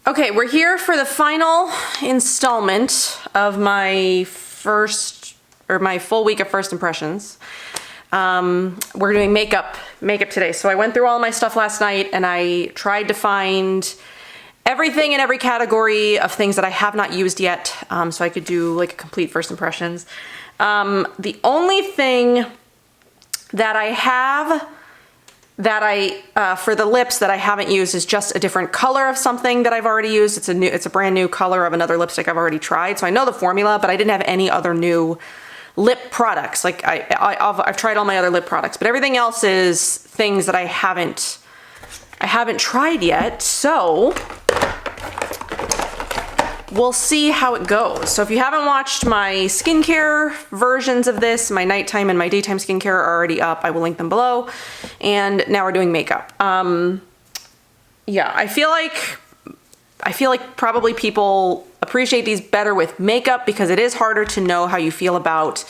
Okay, we're here for the final installment of my full week of first impressions. We're doing makeup today. So I went through all my stuff last night and I tried to find everything in every category of things that I have not used yet, so I could do like a complete first impressions. The only thing that I have for the lips that I haven't used is just a different color of something that I've already used. It's a brand new color of another lipstick I've already tried. So I know the formula, but I didn't have any other new lip products. Like I've tried all my other lip products, but everything else is things that I haven't tried yet. So we'll see how it goes. So if you haven't watched my skincare versions of this, my nighttime and my daytime skincare are already up. I will link them below. And now we're doing makeup. Yeah, I feel like probably people appreciate these better with makeup because it is harder to know how you feel about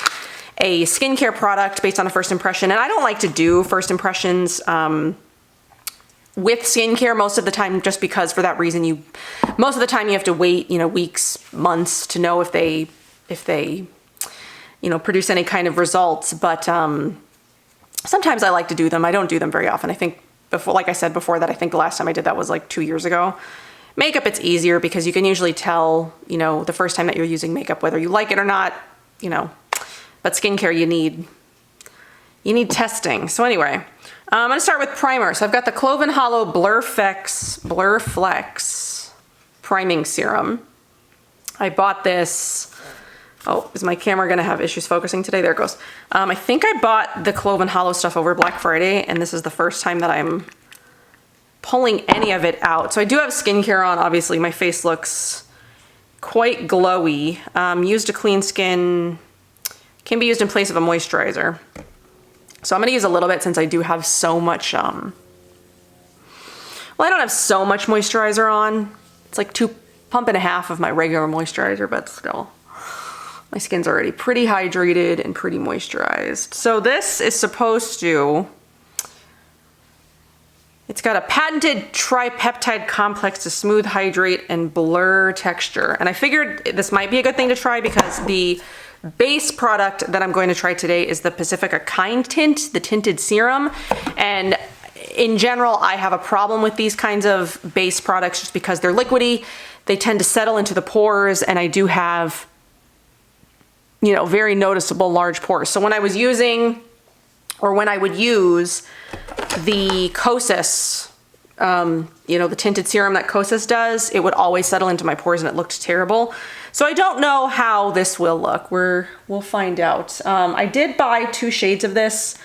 a skincare product based on a first impression. And I don't like to do first impressions with skincare most of the time, just because for that reason most of the time you have to wait, weeks, months to know if they produce any kind of results. But sometimes I like to do them. I don't do them very often. I think like I said before that, I think the last time I did that was like 2 years ago. Makeup, it's easier because you can usually tell, the first time that you're using makeup, whether you like it or not, but skincare, you need testing. So anyway, I'm gonna start with primer. So I've got the Clove & Hollow Blur Flex Priming Serum. I bought this, is my camera gonna have issues focusing today? There it goes. I think I bought the Clove & Hollow stuff over Black Friday, and this is the first time that I'm pulling any of it out. So I do have skincare on, obviously. My face looks quite glowy. Used to clean skin, can be used in place of a moisturizer. So I'm gonna use a little bit since I do have so much, well, I don't have so much moisturizer on. It's like 2.5 pumps of my regular moisturizer, but still. My skin's already pretty hydrated and pretty moisturized. So this is supposed to, it's got a patented tripeptide complex to smooth, hydrate, and blur texture. And I figured this might be a good thing to try because the base product that I'm going to try today is the Pacifica Kind Tint, the tinted serum. And in general, I have a problem with these kinds of base products just because they're liquidy. They tend to settle into the pores, and I do have, very noticeable large pores. So when I was using, or when I would use the Kosas, the tinted serum that Kosas does, it would always settle into my pores and it looked terrible. So I don't know how this will look. We'll find out. I did buy 2 shades of this.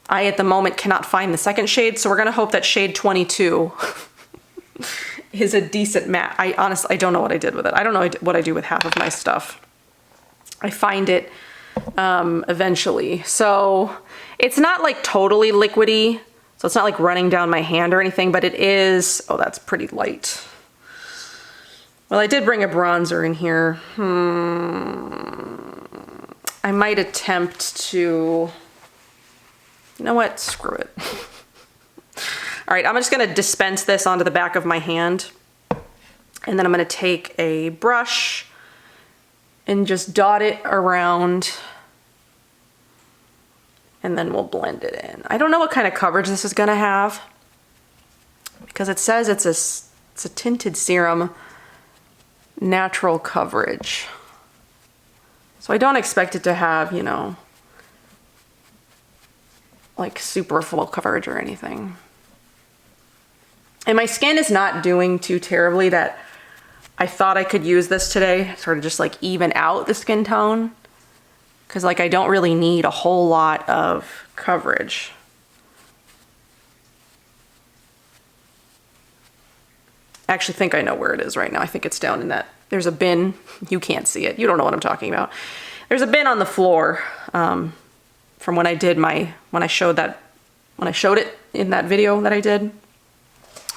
I, at the moment, cannot find the second shade, so we're gonna hope that shade 22 is a decent matte. I honestly don't know what I did with it. I don't know what I do with half of my stuff. I find it eventually. So it's not like totally liquidy, so it's not like running down my hand or anything, but it is, that's pretty light. Well, I did bring a bronzer in here. I might attempt to, you know what, screw it. All right, I'm just gonna dispense this onto the back of my hand, and then I'm gonna take a brush and just dot it around, and then we'll blend it in. I don't know what kind of coverage this is gonna have because it says it's a tinted serum, natural coverage. So I don't expect it to have, like super full coverage or anything. And my skin is not doing too terribly that I thought I could use this today, sort of just like even out the skin tone. Because I don't really need a whole lot of coverage. I actually think I know where it is right now. I think it's down in that, there's a bin. You can't see it. You don't know what I'm talking about. There's a bin on the floor from when I did when I showed it in that video that I did.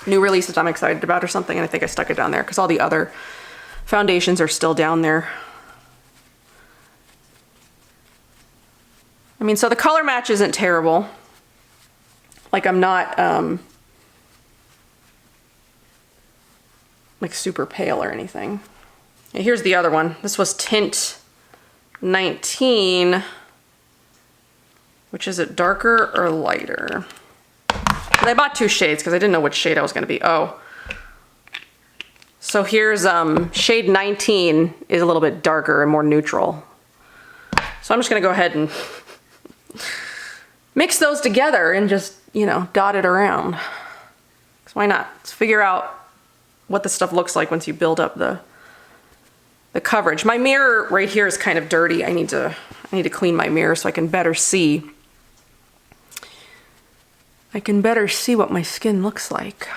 New releases I'm excited about or something, and I think I stuck it down there because all the other foundations are still down there. I mean, so the color match isn't terrible. Like I'm not, like super pale or anything. And here's the other one. This was tint 19, which is it darker or lighter? And I bought 2 shades because I didn't know which shade I was gonna be. Oh. So here's shade 19 is a little bit darker and more neutral. So I'm just gonna go ahead and mix those together and just, you know, dot it around. Because why not? Let's figure out what this stuff looks like once you build up the coverage. My mirror right here is kind of dirty. I need to clean my mirror so I can better see. I can better see what my skin looks like.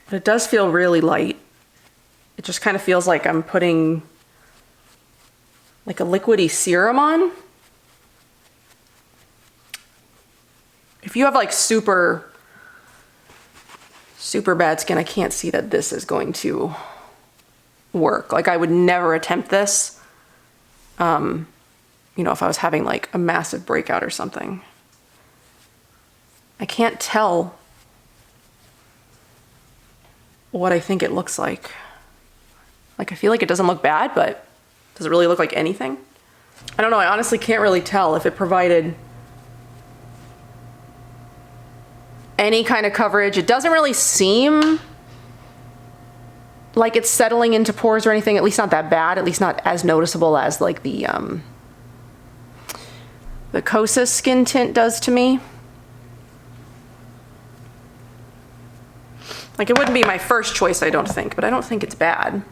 But it does feel really light. It just kind of feels like I'm putting like a liquidy serum on. If you have like super bad skin, I can't see that this is going to work. Like I would never attempt this, you know, if I was having like a massive breakout or something. I can't tell what I think it looks like. Like I feel like it doesn't look bad, but does it really look like anything? I don't know, I honestly can't really tell if it provided any kind of coverage. It doesn't really seem like it's settling into pores or anything, at least not that bad, at least not as noticeable as like the Kosas skin tint does to me. Like it wouldn't be my first choice, I don't think, but I don't think it's bad.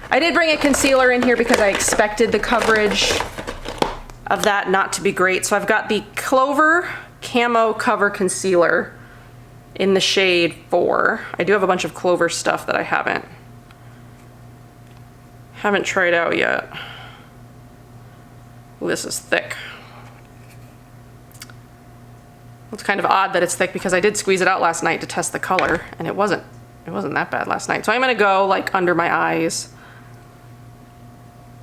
I did bring a concealer in here because I expected the coverage of that not to be great. So I've got the Clover Camo Cover Concealer in the shade 4. I do have a bunch of Clover stuff that I haven't tried out yet. Ooh, this is thick. It's kind of odd that it's thick because I did squeeze it out last night to test the color and it wasn't that bad last night. So I'm gonna go like under my eyes.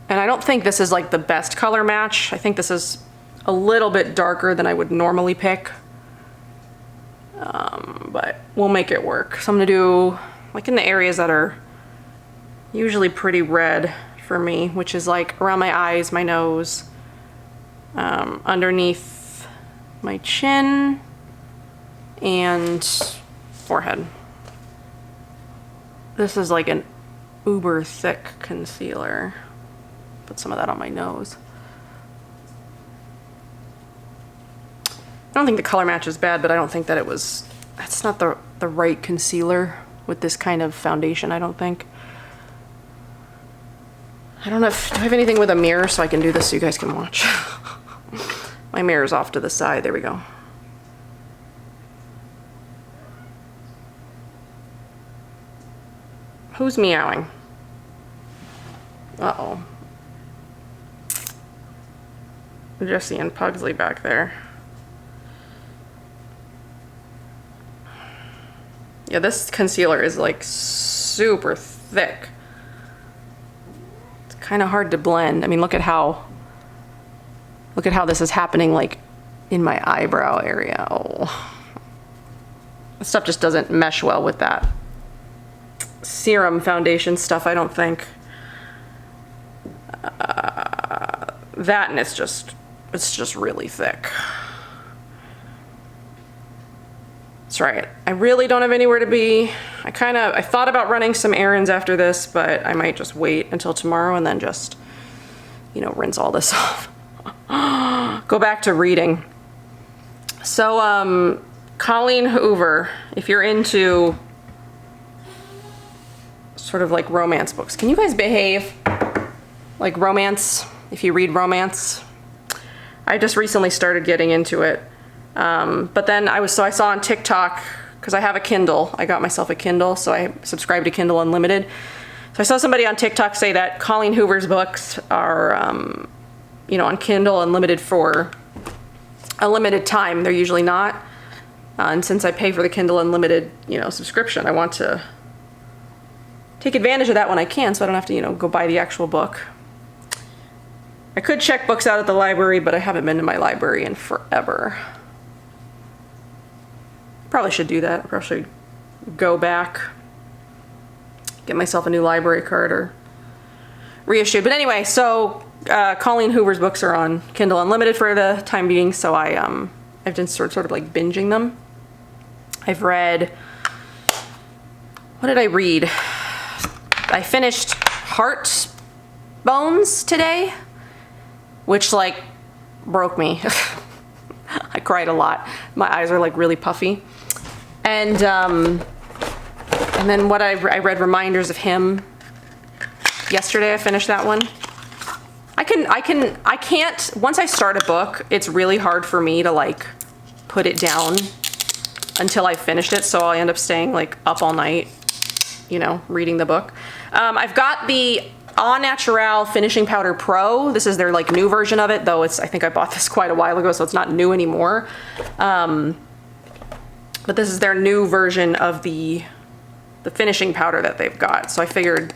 And I don't think this is like the best color match. I think this is a little bit darker than I would normally pick. But we'll make it work. So I'm gonna do like in the areas that are usually pretty red for me, which is like around my eyes, my nose, underneath my chin and forehead. This is like an uber thick concealer. Put some of that on my nose. I don't think the color match is bad, but I don't think that that's not the right concealer with this kind of foundation, I don't think. I don't know if, do I have anything with a mirror so I can do this so you guys can watch? My mirror's off to the side, there we go. Who's meowing? Uh-oh. Jessie and Pugsley back there. Yeah, this concealer is like super thick. It's kind of hard to blend. I mean, look at how this is happening like in my eyebrow area. Oh. This stuff just doesn't mesh well with that serum foundation stuff, I don't think. That and it's just really thick. That's right. I really don't have anywhere to be. I thought about running some errands after this, but I might just wait until tomorrow and then just, you know, rinse all this off. Go back to reading. So, Colleen Hoover, if you're into sort of like romance books, can you guys behave? Like romance, if you read romance. I just recently started getting into it. But then I saw on TikTok, because I have a Kindle, I got myself a Kindle, so I subscribe to Kindle Unlimited. So I saw somebody on TikTok say that Colleen Hoover's books are, you know, on Kindle Unlimited for a limited time. They're usually not. And since I pay for the Kindle Unlimited, you know, subscription, I want to take advantage of that when I can, so I don't have to, you know, go buy the actual book. I could check books out at the library, but I haven't been to my library in forever. Probably should do that. I probably should go back, get myself a new library card or reissue. But anyway, so Colleen Hoover's books are on Kindle Unlimited for the time being, so I've been sort of like binging them. I've read, what did I read? I finished Heart Bones today, which like broke me. I cried a lot. My eyes are like really puffy. And then what I read Reminders of Him yesterday. I finished that one. I can't, once I start a book, it's really hard for me to like put it down until I finished it. So I end up staying like up all night, you know, reading the book. I've got the Au Naturel Finishing Powder Pro. This is their like new version of it, though I think I bought this quite a while ago, so it's not new anymore. But this is their new version of the finishing powder that they've got. So I figured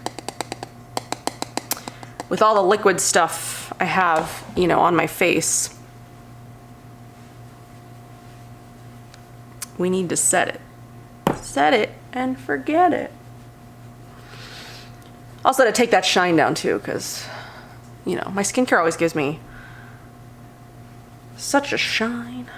with all the liquid stuff I have, you know, on my face, we need to set it. Set it and forget it. Also to take that shine down too, because, you know, my skincare always gives me such a shine.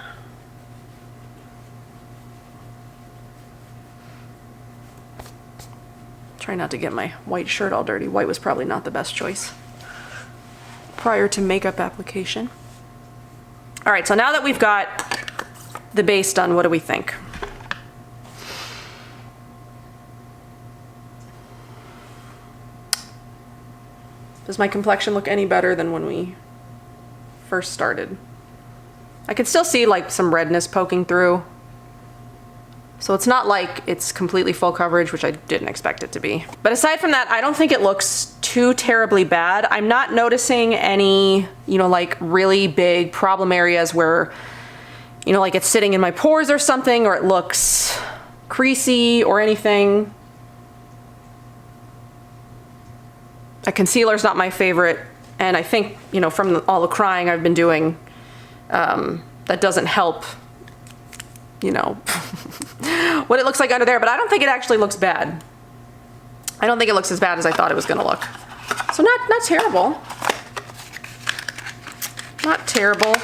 Try not to get my white shirt all dirty. White was probably not the best choice prior to makeup application. All right, so now that we've got the base done, what do we think? Does my complexion look any better than when we first started? I can still see like some redness poking through. So it's not like it's completely full coverage, which I didn't expect it to be. But aside from that, I don't think it looks too terribly bad. I'm not noticing any, you know, like really big problem areas where, you know, like it's sitting in my pores or something, or it looks creasy or anything. A concealer's not my favorite, and I think, you know, from all the crying I've been doing, that doesn't help, you know, what it looks like under there, but I don't think it actually looks bad. I don't think it looks as bad as I thought it was gonna look. So not terrible. Not terrible.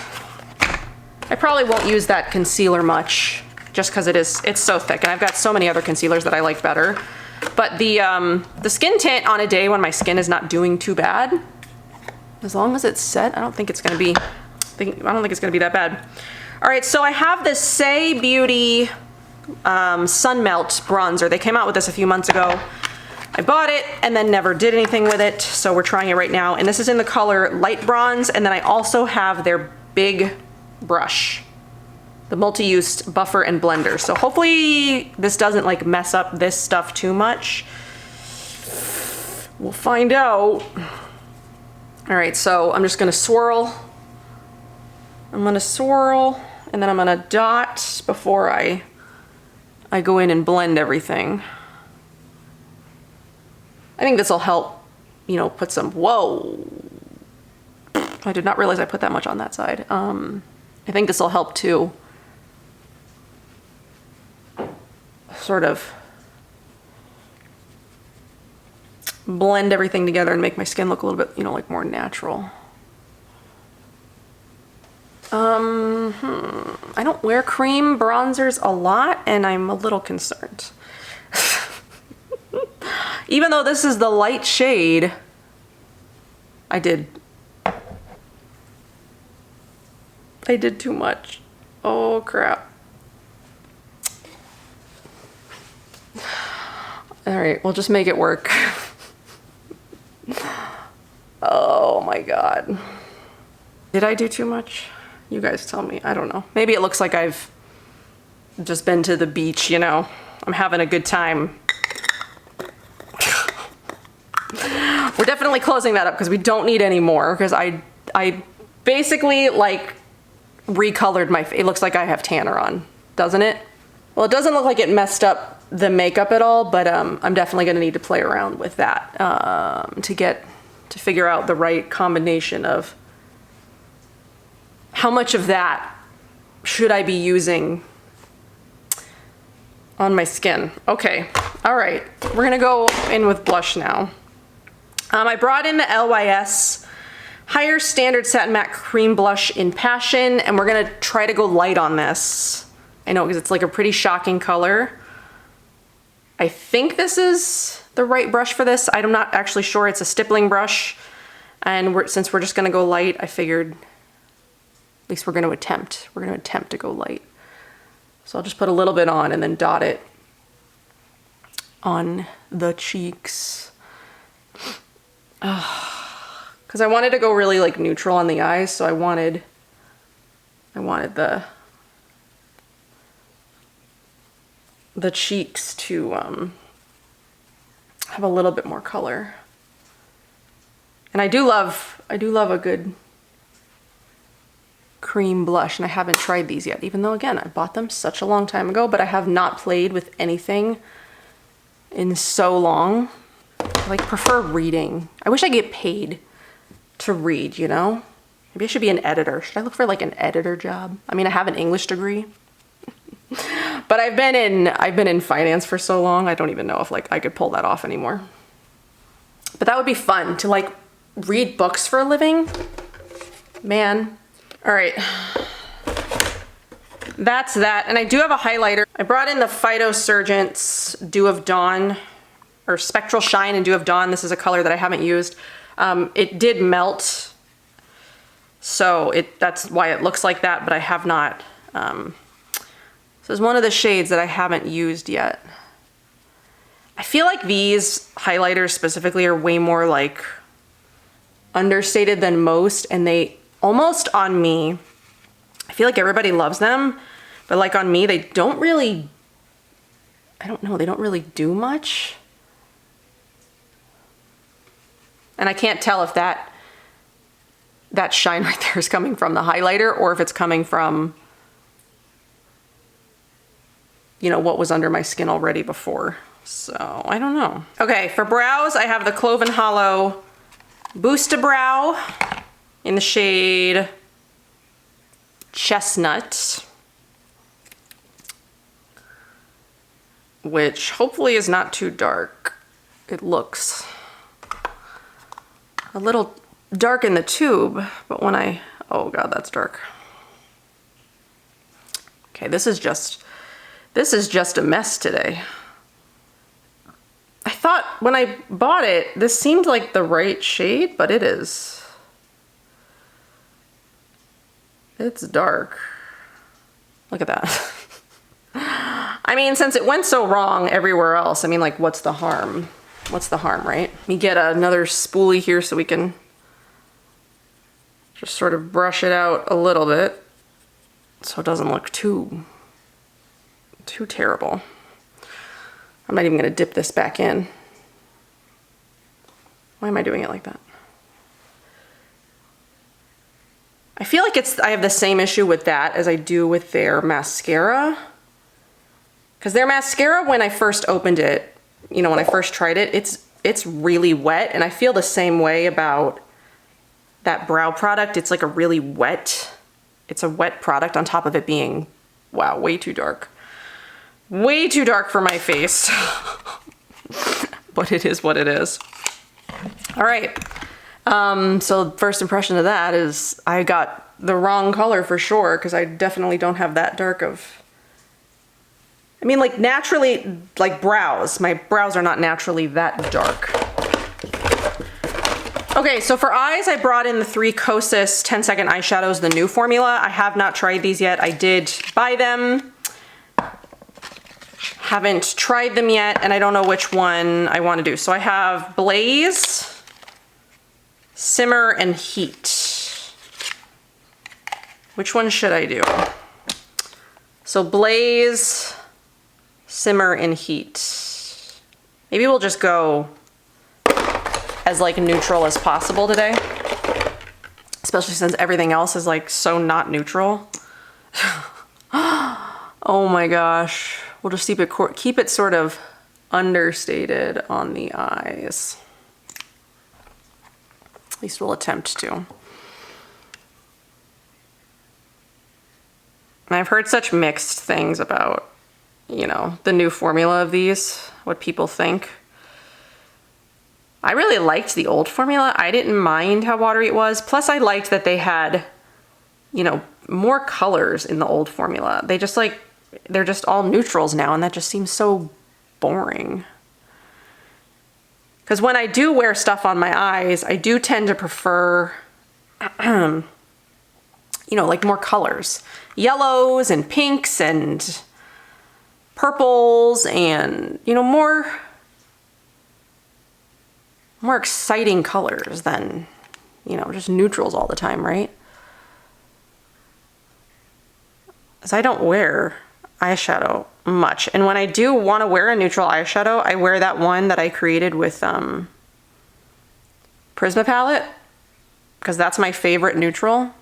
I probably won't use that concealer much, just because it's so thick, and I've got so many other concealers that I like better. But the skin tint on a day when my skin is not doing too bad, as long as it's set, I don't think it's gonna be, I don't think it's gonna be that bad. All right, so I have this Saie Beauty Sun Melt bronzer. They came out with this a few months ago. I bought it and then never did anything with it, so we're trying it right now. And this is in the color Light Bronze, and then I also have their big brush, the multi-use buffer and blender. So hopefully this doesn't like mess up this stuff too much. We'll find out. All right, so I'm just gonna swirl. I'm gonna swirl, and then I'm gonna dot before I go in and blend everything. I think this will help, you know, put some, whoa. I did not realize I put that much on that side. I think this will help too. Sort of blend everything together and make my skin look a little bit, you know, like more natural. I don't wear cream bronzers a lot, and I'm a little concerned. Even though this is the light shade, I did too much. Oh crap. All right, we'll just make it work. Oh my God. Did I do too much? You guys tell me, I don't know. Maybe it looks like I've just been to the beach, you know. I'm having a good time. We're definitely closing that up because we don't need any more, because I basically like recolored my face. It looks like I have tanner on, doesn't it? Well, it doesn't look like it messed up the makeup at all, but I'm definitely gonna need to play around with that to figure out the right combination of how much of that should I be using on my skin. Okay, all right. We're gonna go in with blush now. I brought in the LYS Higher Standard Satin Matte Cream Blush in Passion, and we're gonna try to go light on this. I know, because it's like a pretty shocking color. I think this is the right brush for this. I'm not actually sure. It's a stippling brush. And since we're just gonna go light, I figured, at least we're gonna attempt to go light. So I'll just put a little bit on and then dot it on the cheeks. Because I wanted to go really like neutral on the eyes, so I wanted the cheeks to have a little bit more color. And I do love a good cream blush, and I haven't tried these yet, even though again I bought them such a long time ago, but I have not played with anything in so long. I like prefer reading. I wish I get paid to read, you know? Maybe I should be an editor. Should I look for like an editor job? I mean, I have an English degree. But I've been in finance for so long, I don't even know if like I could pull that off anymore. But that would be fun to like read books for a living. Man. All right. That's that. And I do have a highlighter. I brought in the Phytosurgence Dew of Dawn, or Spectral Shine and Dew of Dawn. This is a color that I haven't used. It did melt, so that's why it looks like that, but I have not. So it's one of the shades that I haven't used yet. I feel like these highlighters specifically are way more like understated than most, and they almost on me, I feel like everybody loves them, but like on me, they don't really, I don't know, they don't really do much. And I can't tell if that shine right there is coming from the highlighter or if it's coming from, you know, what was under my skin already before. So I don't know. Okay, for brows, I have the Clove & Hollow Boost-A-Brow in the shade Chestnut, which hopefully is not too dark. It looks a little dark in the tube, but when oh God, that's dark. Okay, this is just a mess today. I thought when I bought it, this seemed like the right shade, but it is. It's dark. Look at that. I mean, since it went so wrong everywhere else, I mean, like, what's the harm? What's the harm, right? Let me get another spoolie here so we can just sort of brush it out a little bit so it doesn't look too terrible. I'm not even gonna dip this back in. Why am I doing it like that? I feel like I have the same issue with that as I do with their mascara. Because their mascara, when I first opened it, you know, when I first tried it, it's really wet, and I feel the same way about that brow product. It's like a really wet, it's a wet product on top of it being, wow, way too dark. Way too dark for my face. But it is what it is. All right. So first impression of that is I got the wrong color for sure, because I definitely don't have that dark of, I mean, like naturally, like brows, my brows are not naturally that dark. Okay, so for eyes, I brought in the 3 Kosas 10-second eyeshadows, the new formula. I have not tried these yet. I did buy them. Haven't tried them yet, and I don't know which one I want to do. So I have Blaze, Simmer, and Heat. Which one should I do? So Blaze, Simmer, and Heat. Maybe we'll just go as like neutral as possible today. Especially since everything else is like so not neutral. Oh my gosh. We'll just keep it sort of understated on the eyes. At least we'll attempt to. And I've heard such mixed things about you know, the new formula of these, what people think. I really liked the old formula. I didn't mind how watery it was. Plus I liked that they had, you know, more colors in the old formula. They just like, they're just all neutrals now, and that just seems so boring. Because when I do wear stuff on my eyes, I do tend to prefer, you know, like more colors. Yellows and pinks and purples and, you know, more exciting colors than, you know, just neutrals all the time, right? Because I don't wear eyeshadow much. And when I do want to wear a neutral eyeshadow, I wear that one that I created with Prisma palette, because that's my favorite neutral.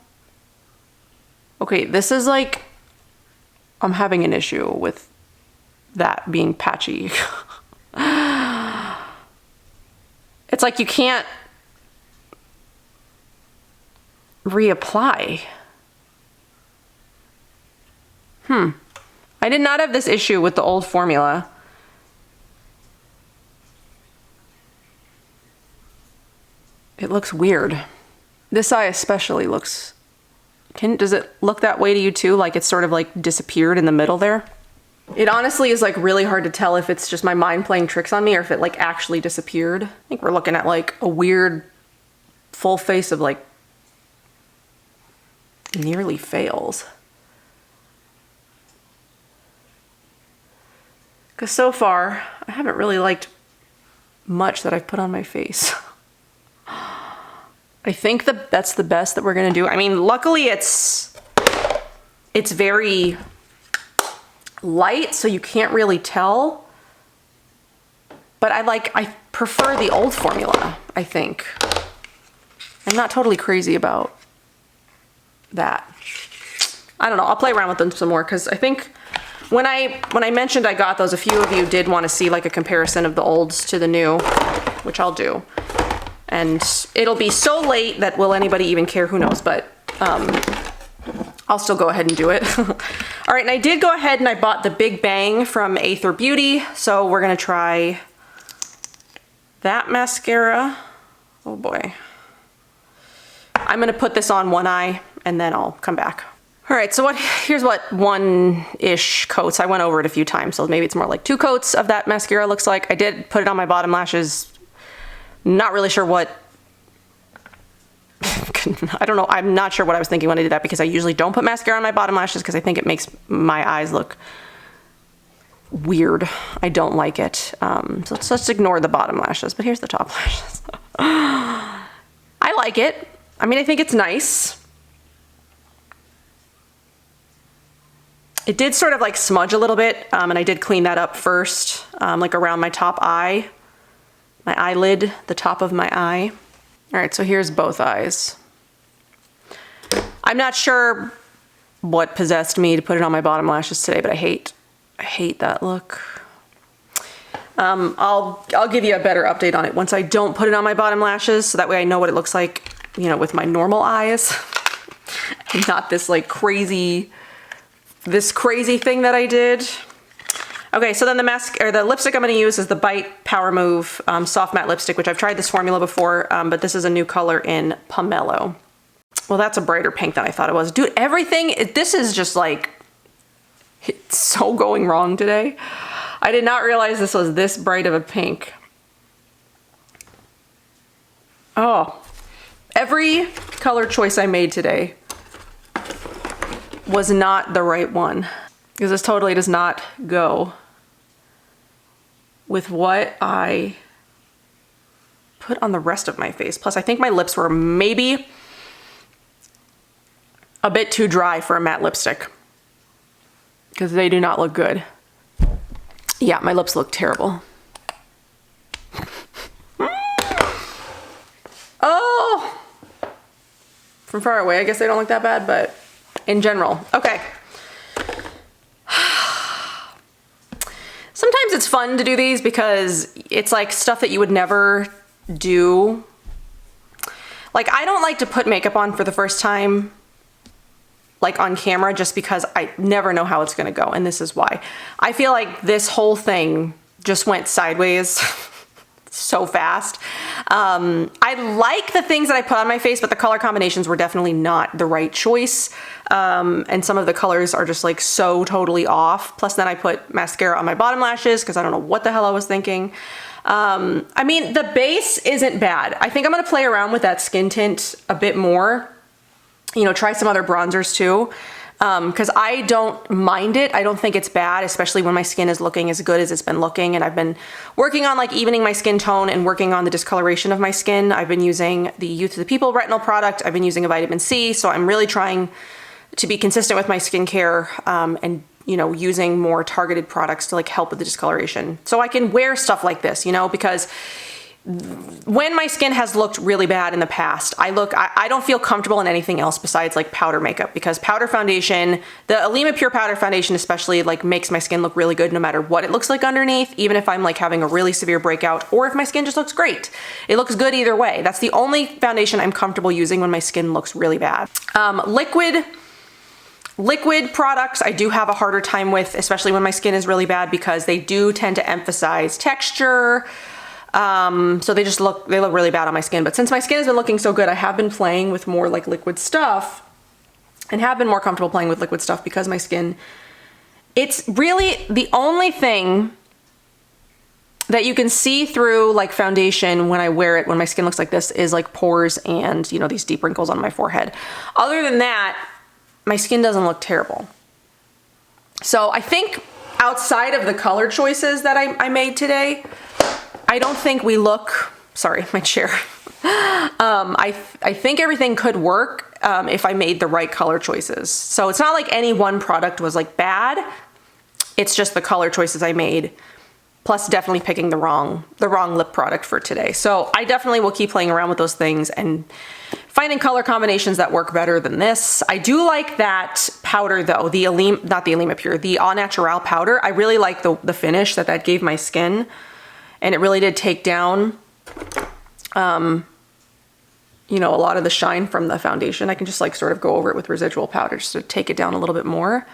Okay, this is like, I'm having an issue with that being patchy. It's like you can't reapply. I did not have this issue with the old formula. It looks weird. This eye especially looks, does it look that way to you too? Like it's sort of like disappeared in the middle there? It honestly is like really hard to tell if it's just my mind playing tricks on me or if it like actually disappeared. I think we're looking at like a weird full face of like nearly fails. Because so far, I haven't really liked much that I've put on my face. I think that's the best that we're gonna do. I mean, luckily it's very light, so you can't really tell. But I prefer the old formula, I think. I'm not totally crazy about that. I don't know, I'll play around with them some more, because I think when I mentioned I got those, a few of you did want to see like a comparison of the olds to the new, which I'll do. And it'll be so late that will anybody even care, who knows, but I'll still go ahead and do it. All right, and I did go ahead and I bought the Big Bang from Aether Beauty, so we're gonna try that mascara. Oh boy. I'm gonna put this on one eye and then I'll come back. All right, so here's what one-ish coats. I went over it a few times, so maybe it's more like 2 coats of that mascara looks like. I did put it on my bottom lashes. Not really sure what, I don't know, I'm not sure what I was thinking when I did that, because I usually don't put mascara on my bottom lashes because I think it makes my eyes look weird. I don't like it. So let's just ignore the bottom lashes, but here's the top lashes. I like it. I mean, I think it's nice. It did sort of like smudge a little bit, and I did clean that up first, like around my top eye, my eyelid, the top of my eye. All right, so here's both eyes. I'm not sure what possessed me to put it on my bottom lashes today, but I hate that look. I'll give you a better update on it once I don't put it on my bottom lashes, so that way I know what it looks like, you know, with my normal eyes. And not this like crazy thing that I did. Okay, so then the lipstick I'm gonna use is the Bite Power Move Soft Matte Lipstick, which I've tried this formula before, but this is a new color in Pomelo. Well, that's a brighter pink than I thought it was. Dude, this is just like, it's so going wrong today. I did not realize this was this bright of a pink. Oh, every color choice I made today was not the right one, because this totally does not go with what I put on the rest of my face. Plus, I think my lips were maybe a bit too dry for a matte lipstick, because they do not look good. Yeah, my lips look terrible. Oh! From far away, I guess they don't look that bad, but in general. Okay. Sometimes it's fun to do these because it's like stuff that you would never do. Like, I don't like to put makeup on for the first time like on camera just because I never know how it's gonna go, and this is why. I feel like this whole thing just went sideways so fast. I like the things that I put on my face, but the color combinations were definitely not the right choice. And some of the colors are just like so totally off. Plus then I put mascara on my bottom lashes because I don't know what the hell I was thinking. I mean, the base isn't bad. I think I'm gonna play around with that skin tint a bit more. You know, try some other bronzers too. Because I don't mind it. I don't think it's bad, especially when my skin is looking as good as it's been looking. And I've been working on like evening my skin tone and working on the discoloration of my skin. I've been using the Youth of the People retinol product. I've been using a vitamin C. So I'm really trying to be consistent with my skincare, and, you know, using more targeted products to like help with the discoloration. So I can wear stuff like this, you know, because when my skin has looked really bad in the past, I don't feel comfortable in anything else besides like powder makeup, because powder foundation, the Alima Pure Powder Foundation especially, like makes my skin look really good no matter what it looks like underneath, even if I'm like having a really severe breakout or if my skin just looks great. It looks good either way. That's the only foundation I'm comfortable using when my skin looks really bad. Liquid products I do have a harder time with, especially when my skin is really bad, because they do tend to emphasize texture. So they look really bad on my skin. But since my skin has been looking so good, I have been playing with more like liquid stuff and have been more comfortable playing with liquid stuff because my skin, it's really the only thing that you can see through like foundation when I wear it, when my skin looks like this, is like pores and, you know, these deep wrinkles on my forehead. Other than that, my skin doesn't look terrible. So I think outside of the color choices that I made today, I don't think we look, sorry, my chair. I think everything could work if I made the right color choices. So it's not like any one product was like bad. It's just the color choices I made, plus definitely picking the wrong lip product for today. So I definitely will keep playing around with those things and finding color combinations that work better than this. I do like that powder though, the not the Alima Pure, the Au Naturel powder. I really like the finish that gave my skin. And it really did take down, you know, a lot of the shine from the foundation. I can just like sort of go over it with residual powder just to take it down a little bit more.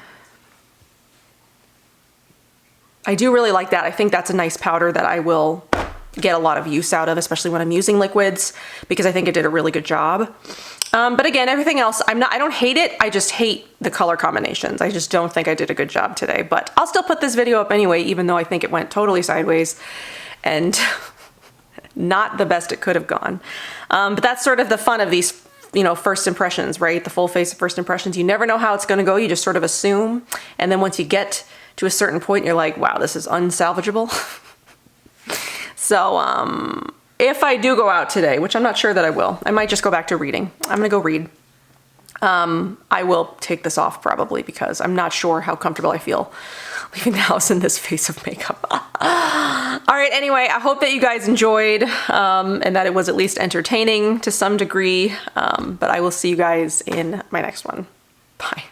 I do really like that. I think that's a nice powder that I will get a lot of use out of, especially when I'm using liquids, because I think it did a really good job. But again, everything else, I don't hate it. I just hate the color combinations. I just don't think I did a good job today, but I'll still put this video up anyway, even though I think it went totally sideways and not the best it could have gone. But that's sort of the fun of these, you know, first impressions, right? The full face of first impressions. You never know how it's gonna go. You just sort of assume. And then once you get to a certain point, you're like, wow, this is unsalvageable. So if I do go out today, which I'm not sure that I will, I might just go back to reading. I'm gonna go read. I will take this off probably because I'm not sure how comfortable I feel leaving the house in this face of makeup. All right, anyway, I hope that you guys enjoyed and that it was at least entertaining to some degree, but I will see you guys in my next one. Bye.